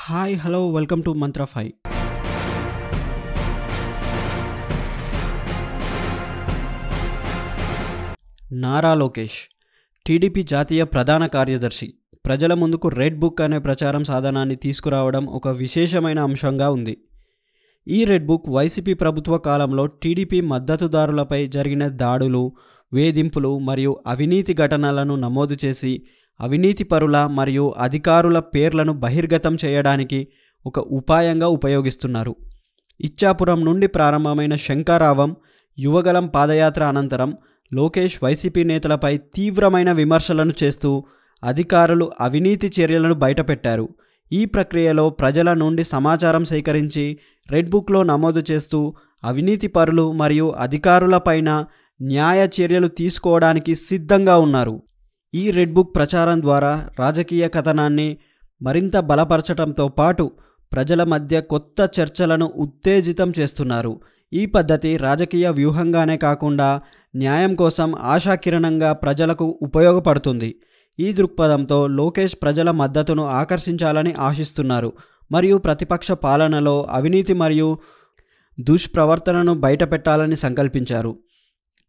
Hi hello welcome to Mantra 5. Nara Lokesh TDP జాతీయ ప్రధాన కార్యదర్శి ప్రజల ముందుకు రెడ్ బుక్ అనే ప్రచారం సాధనాన్ని తీసుకురావడం ఒక విశేషమైన అంశంగా ఉంది. ఈ రెడ్ బుక్ వైసీపీ ప్రభుత్వ కాలంలో టీడీపీ మద్దతుదారులపై జరిగిన దాడులు, వేధింపులు మరియు అవినీతి ఘటనలను నమోదు చేసి అవినీతి పరుల మరియు అధికారుల పేర్లను బహిర్గతం చేయడానికి ఒక ఉపాయంగా ఉపయోగిస్తున్నారు. ఇచ్చాపురం నుండి ప్రారంభమైన శంఖారావం, యువగలం పాదయాత్ర అనంతరం లోకేష్ వైసీపీ నేతలపై తీవ్రమైన విమర్శలను చేస్తూ అధికారులు అవినీతి చర్యలను బయటపెట్టారు. ఈ ప్రక్రియలో ప్రజల నుండి సమాచారం సేకరించి రెడ్ బుక్లో నమోదు చేస్తూ అవినీతి పరులు మరియు అధికారులపైన న్యాయ చర్యలు తీసుకోవడానికి సిద్ధంగా ఉన్నారు. ఈ రెడ్ బుక్ ప్రచారం ద్వారా రాజకీయ కథనాన్ని మరింత బలపరచడంతో పాటు ప్రజల మధ్య కొత్త చర్చలను ఉత్తేజితం చేస్తున్నారు. ఈ పద్ధతి రాజకీయ వ్యూహంగానే కాకుండా న్యాయం కోసం ఆశాకిరణంగా ప్రజలకు ఉపయోగపడుతుంది. ఈ దృక్పథంతో లోకేష్ ప్రజల మద్దతును ఆకర్షించాలని ఆశిస్తున్నారు మరియు ప్రతిపక్ష పాలనలో అవినీతి మరియు దుష్ప్రవర్తనను బయటపెట్టాలని సంకల్పించారు.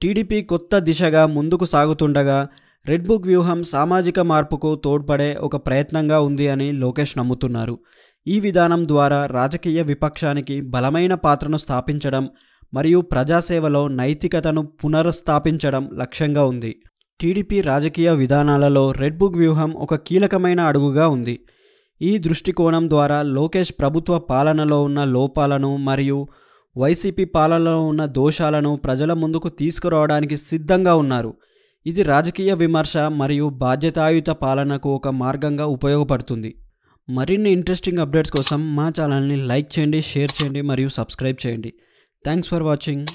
టీడీపీ కొత్త దిశగా ముందుకు సాగుతుండగా రెడ్ బుక్ వ్యూహం సామాజిక మార్పుకు తోడ్పడే ఒక ప్రయత్నంగా ఉంది అని లోకేష్ నమ్ముతున్నారు. ఈ విధానం ద్వారా రాజకీయ విపక్షానికి బలమైన పాత్రను స్థాపించడం మరియు ప్రజాసేవలో నైతికతను పునరుస్థాపించడం లక్ష్యంగా ఉంది. టీడీపీ రాజకీయ విధానాలలో రెడ్ బుక్ వ్యూహం ఒక కీలకమైన అడుగుగా ఉంది. ఈ దృష్టికోణం ద్వారా లోకేష్ ప్రభుత్వ పాలనలో ఉన్న లోపాలను మరియు వైసీపీ పాలనలో ఉన్న దోషాలను ప్రజల ముందుకు తీసుకురావడానికి సిద్ధంగా ఉన్నారు. ఇది రాజకీయ విమర్శ మరియు బాధ్యతాయుత పాలనకు ఒక మార్గంగా ఉపయోగపడుతుంది. మరిన్ని ఇంట్రెస్టింగ్ అప్డేట్స్ కోసం మా ఛానల్ని లైక్ చేయండి, షేర్ చేయండి మరియు సబ్స్క్రైబ్ చేయండి. Thanks for watching.